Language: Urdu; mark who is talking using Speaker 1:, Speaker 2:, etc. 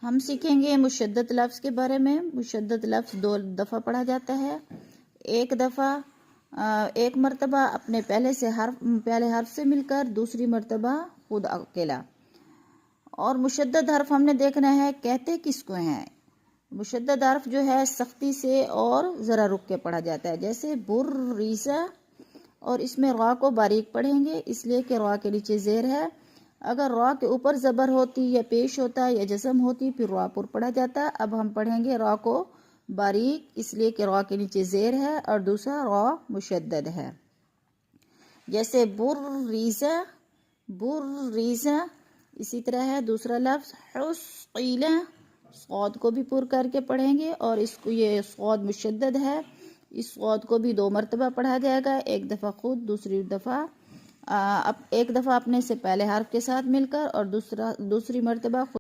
Speaker 1: ہم سیکھیں گے مشدد لفظ کے بارے میں۔ مشدد لفظ 2 دفعہ پڑھا جاتا ہے، ایک مرتبہ اپنے پہلے حرف سے مل کر، دوسری مرتبہ خود اکیلا۔ اور مشدد حرف ہم نے دیکھنا ہے کہتے کس کو ہیں۔ مشدد حرف جو ہے سختی سے اور ذرا رک کے پڑھا جاتا ہے، جیسے بر-ریسہ، اور اس میں را کو باریک پڑھیں گے اس لیے کہ را کے نیچے زیر ہے۔ اگر را کے اوپر زبر ہوتی یا پیش ہوتا یا جزم ہوتی پھر را پر پڑھا جاتا۔ اب ہم پڑھیں گے را کو باریک اس لیے کہ را کے نیچے زیر ہے اور دوسرا را مشدد ہے، جیسے بر-ریسہ، بر-ریسہ۔ اسی طرح ہے دوسرا لفظ حسقیلہ، صاد کو بھی پر کر کے پڑھیں گے، اور یہ صاد مشدد ہے، اس صاد کو بھی 2 مرتبہ پڑھا جائے گا، ایک دفعہ خود، ایک دفعہ اپنے سے پہلے حرف کے ساتھ مل کر، اور دوسری مرتبہ خود